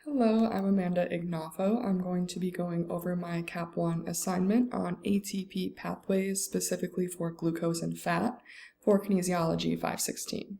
Hello, I'm Amanda Ignafo. I'm going to be going over my Cap 1 assignment on ATP pathways, specifically for glucose and fat, for Kinesiology 516.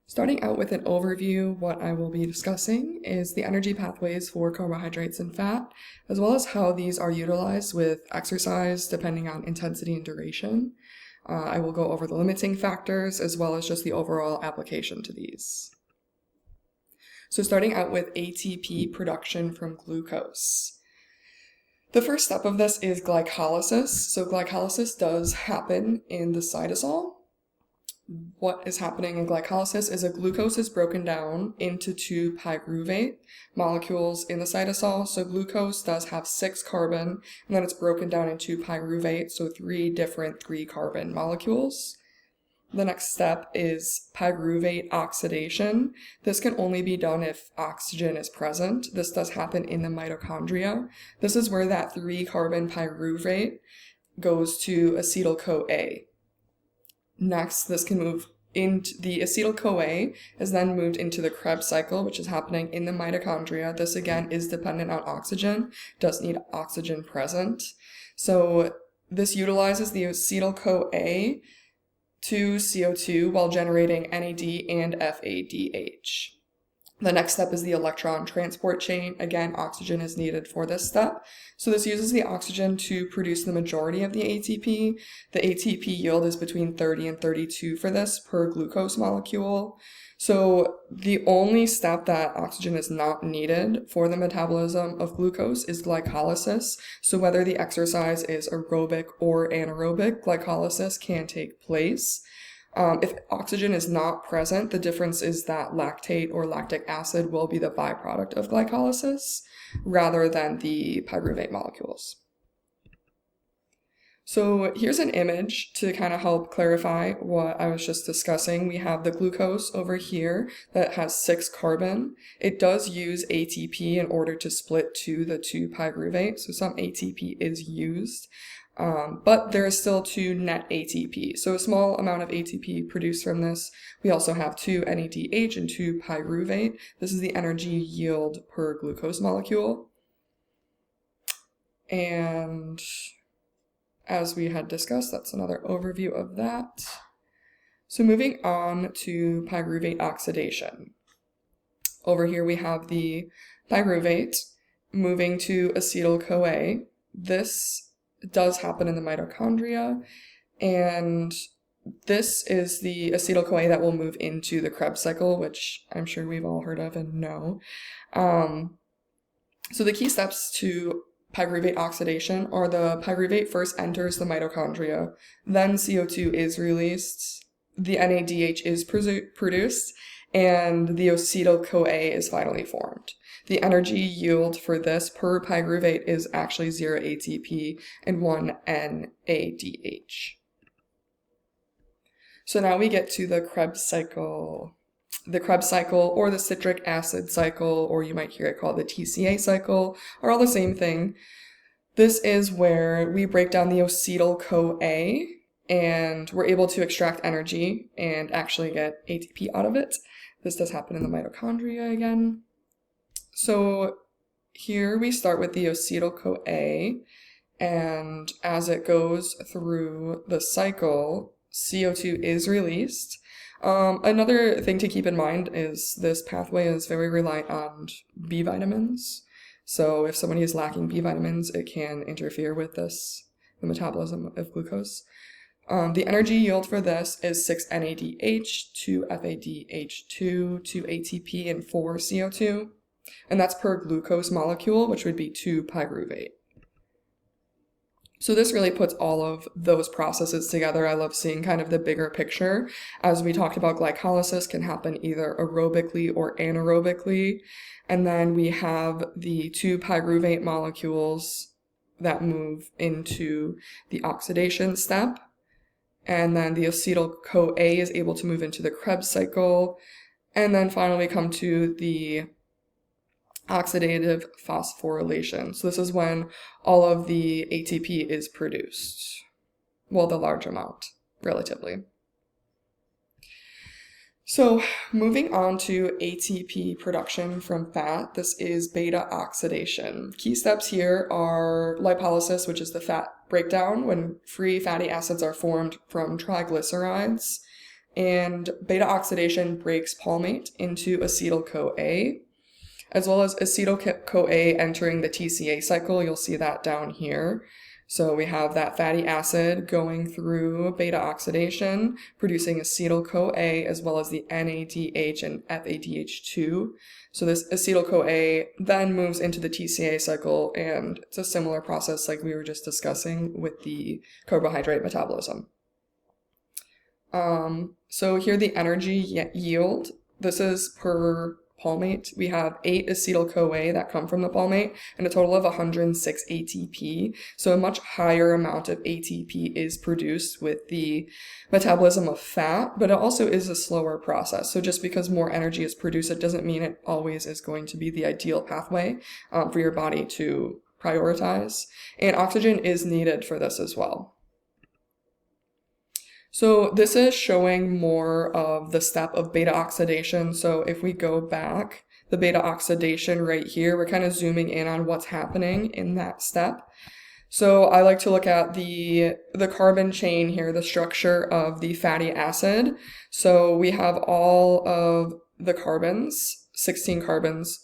Starting out with an overview, what I will be discussing is the energy pathways for carbohydrates and fat, as well as how these are utilized with exercise depending on intensity and duration. I will go over the limiting factors, as well as just the overall application to these. So starting out with ATP production from glucose. The first step of this is glycolysis. So glycolysis does happen in the cytosol. What is happening in glycolysis is a glucose is broken down into two pyruvate molecules in the cytosol. So glucose does have 6 carbon, and then it's broken down into pyruvate, so 3 different 3-carbon molecules. The next step is pyruvate oxidation. This can only be done if oxygen is present. This does happen in the mitochondria. This is where that 3-carbon pyruvate goes to acetyl-CoA. Next, this can move into the acetyl-CoA is then moved into the Krebs cycle, which is happening in the mitochondria. This again is dependent on oxygen, does need oxygen present. So this utilizes the acetyl-CoA to CO2 while generating NAD and FADH. The next step is the electron transport chain. Again, oxygen is needed for this step. So this uses the oxygen to produce the majority of the ATP. The ATP yield is between 30 and 32 for this per glucose molecule. So the only step that oxygen is not needed for the metabolism of glucose is glycolysis. So whether the exercise is aerobic or anaerobic, glycolysis can take place. If oxygen is not present, the difference is that lactate or lactic acid will be the byproduct of glycolysis rather than the pyruvate molecules. So here's an image to kind of help clarify what I was just discussing. We have the glucose over here that has 6 carbon. It does use ATP in order to split to the 2 pyruvate, so some ATP is used. But there is still 2 net ATP, so a small amount of ATP produced from this. We also have 2 NADH and 2 pyruvate. This is the energy yield per glucose molecule. And as we had discussed, that's another overview of that. So moving on to pyruvate oxidation. Over here we have the pyruvate moving to acetyl-CoA. This does happen in the mitochondria, and this is the acetyl-CoA that will move into the Krebs cycle, which I'm sure we've all heard of and know. So the key steps to pyruvate oxidation are the pyruvate first enters the mitochondria, then CO2 is released, the NADH is produced, and the acetyl-CoA is finally formed. The energy yield for this per pyruvate is actually 0 ATP and 1 NADH. So now we get to the Krebs cycle. The Krebs cycle or the citric acid cycle, or you might hear it called the TCA cycle, are all the same thing. This is where we break down the acetyl-CoA and we're able to extract energy and actually get ATP out of it. This does happen in the mitochondria again. So here we start with the acetyl-CoA, and as it goes through the cycle, CO2 is released. Another thing to keep in mind is this pathway is very reliant on B vitamins. So if somebody is lacking B vitamins, it can interfere with the metabolism of glucose. The energy yield for this is 6 NADH, 2 FADH2, 2 ATP, and 4 CO2. And that's per glucose molecule, which would be 2 pyruvate. So this really puts all of those processes together. I love seeing kind of the bigger picture. As we talked about, glycolysis can happen either aerobically or anaerobically. And then we have the 2 pyruvate molecules that move into the oxidation step. And then the acetyl-CoA is able to move into the Krebs cycle. And then finally we come to the oxidative phosphorylation. So this is when all of the ATP is produced. Well, the large amount, relatively. So moving on to ATP production from fat, this is beta oxidation. Key steps here are lipolysis, which is the fat breakdown when free fatty acids are formed from triglycerides, and beta oxidation breaks palmate into acetyl-CoA, as well as acetyl-CoA entering the TCA cycle. You'll see that down here. So we have that fatty acid going through beta oxidation, producing acetyl-CoA as well as the NADH and FADH2. So this acetyl-CoA then moves into the TCA cycle, and it's a similar process like we were just discussing with the carbohydrate metabolism. So here the energy yield, this is per palmate. We have 8 acetyl-CoA that come from the palmate and a total of 106 ATP. So a much higher amount of ATP is produced with the metabolism of fat, but it also is a slower process. So just because more energy is produced, it doesn't mean it always is going to be the ideal pathway for your body to prioritize. And oxygen is needed for this as well. So this is showing more of the step of beta oxidation. So if we go back, the beta oxidation right here, we're kind of zooming in on what's happening in that step. So I like to look at the carbon chain here, the structure of the fatty acid. So we have all of the carbons, 16 carbons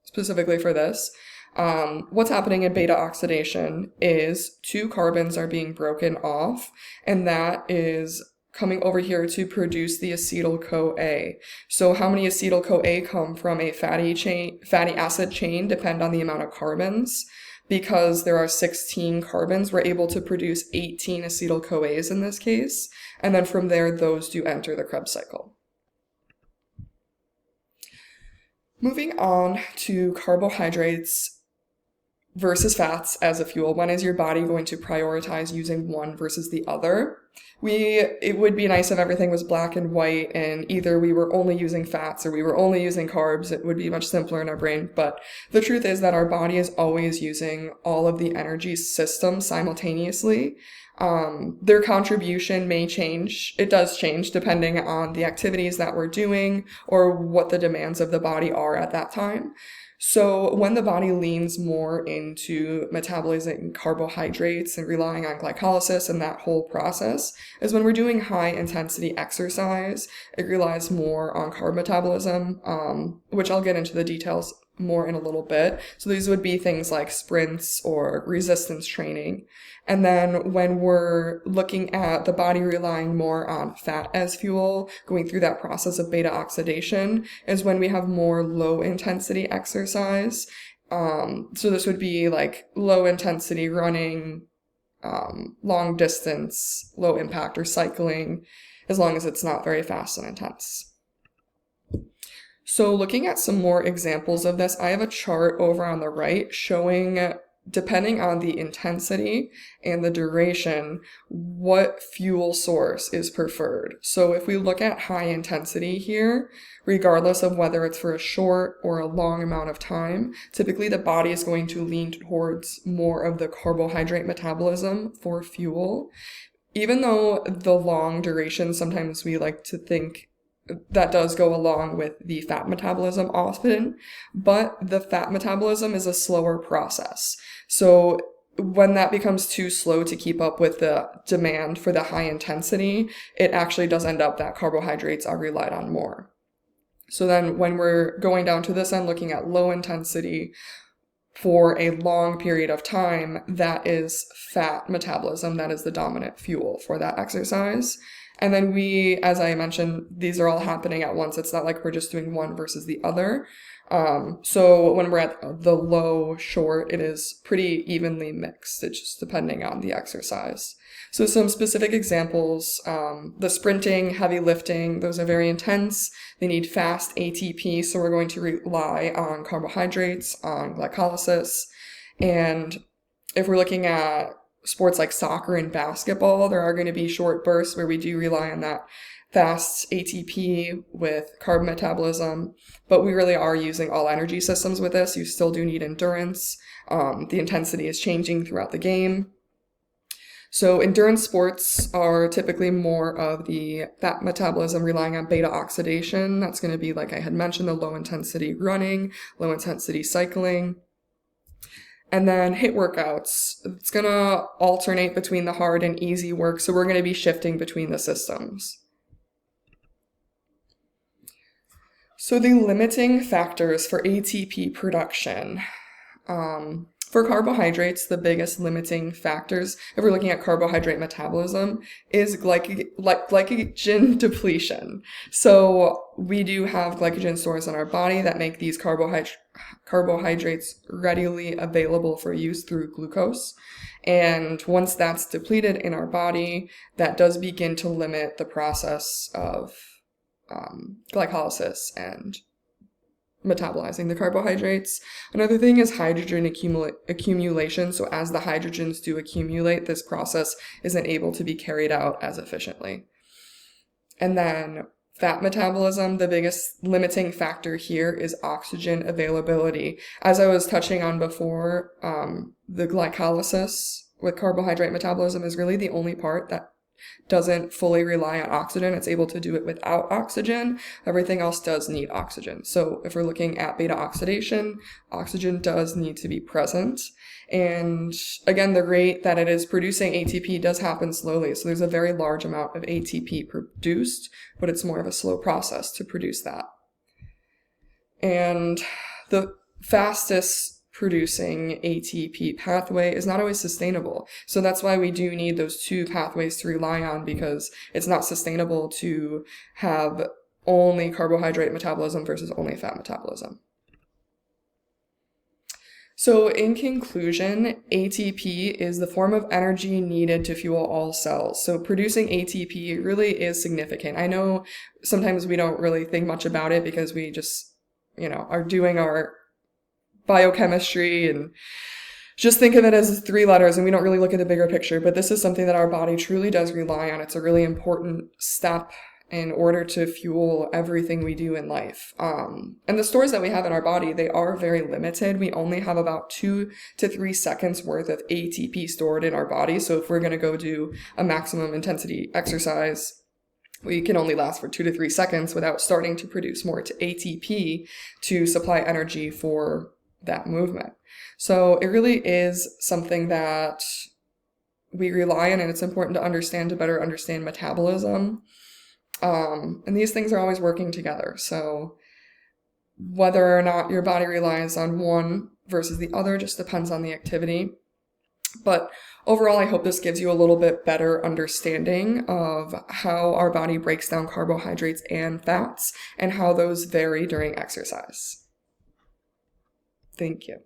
specifically for this. What's happening in beta oxidation is 2 carbons are being broken off, and that is coming over here to produce the acetyl-CoA. So how many acetyl-CoA come from a fatty acid chain depend on the amount of carbons. Because there are 16 carbons, we're able to produce 18 acetyl-CoAs in this case, and then from there, those do enter the Krebs cycle. Moving on to carbohydrates versus fats as a fuel. When is your body going to prioritize using one versus the other? It would be nice if everything was black and white and either we were only using fats or we were only using carbs. It would be much simpler in our brain. But the truth is that our body is always using all of the energy systems simultaneously. Their contribution may change. It does change depending on the activities that we're doing or what the demands of the body are at that time. So when the body leans more into metabolizing carbohydrates and relying on glycolysis and that whole process is when we're doing high intensity exercise. It relies more on carb metabolism, which I'll get into the details more in a little bit. So these would be things like sprints or resistance training. And then when we're looking at the body relying more on fat as fuel, going through that process of beta oxidation is when we have more low intensity exercise. So this would be like low intensity running, long distance, low impact or cycling, as long as it's not very fast and intense. So looking at some more examples of this, I have a chart over on the right showing, depending on the intensity and the duration, what fuel source is preferred. So if we look at high intensity here, regardless of whether it's for a short or a long amount of time, typically the body is going to lean towards more of the carbohydrate metabolism for fuel. Even though the long duration, sometimes we like to think that does go along with the fat metabolism often, but the fat metabolism is a slower process. So when that becomes too slow to keep up with the demand for the high intensity, it actually does end up that carbohydrates are relied on more. So then when we're going down to this end, looking at low intensity for a long period of time, that is fat metabolism. That is the dominant fuel for that exercise. And then as I mentioned, these are all happening at once. It's not like we're just doing one versus the other. So when we're at the low short, it is pretty evenly mixed. It's just depending on the exercise. So some specific examples, the sprinting, heavy lifting, those are very intense. They need fast ATP, so we're going to rely on carbohydrates, on glycolysis. And if we're looking at sports like soccer and basketball, there are going to be short bursts where we do rely on that fast ATP with carb metabolism, but we really are using all energy systems with this. You still do need endurance. The intensity is changing throughout the game. So endurance sports are typically more of the fat metabolism relying on beta oxidation. That's going to be, like I had mentioned, the low intensity running, low intensity cycling. And then HIIT workouts, it's going to alternate between the hard and easy work. So we're going to be shifting between the systems. So the limiting factors for ATP production. For carbohydrates, the biggest limiting factors, if we're looking at carbohydrate metabolism, is glycogen depletion. So we do have glycogen stores in our body that make these carbohydrates readily available for use through glucose. And once that's depleted in our body, that does begin to limit the process of glycolysis and metabolizing the carbohydrates. Another thing is hydrogen accumulation. So as the hydrogens do accumulate, this process isn't able to be carried out as efficiently. And then fat metabolism, the biggest limiting factor here is oxygen availability. As I was touching on before, the glycolysis with carbohydrate metabolism is really the only part that doesn't fully rely on oxygen. It's able to do it without oxygen. Everything else does need oxygen. So if we're looking at beta oxidation, oxygen does need to be present. And again, the rate that it is producing ATP does happen slowly. So there's a very large amount of ATP produced, but it's more of a slow process to produce that. And the fastest producing ATP pathway is not always sustainable. So that's why we do need those two pathways to rely on, because it's not sustainable to have only carbohydrate metabolism versus only fat metabolism. So in conclusion, ATP is the form of energy needed to fuel all cells. So producing ATP really is significant. I know sometimes we don't really think much about it because we just, are doing our biochemistry and just think of it as 3 letters, and we don't really look at the bigger picture. But this is something that our body truly does rely on. It's a really important step in order to fuel everything we do in life. And the stores that we have in our body, they are very limited. We only have about 2 to 3 seconds worth of ATP stored in our body. So if we're going to go do a maximum intensity exercise, we can only last for 2 to 3 seconds without starting to produce more ATP to supply energy for that movement. So it really is something that we rely on, and it's important to understand to better understand metabolism. And these things are always working together. So whether or not your body relies on one versus the other just depends on the activity. But overall, I hope this gives you a little bit better understanding of how our body breaks down carbohydrates and fats and how those vary during exercise. Thank you.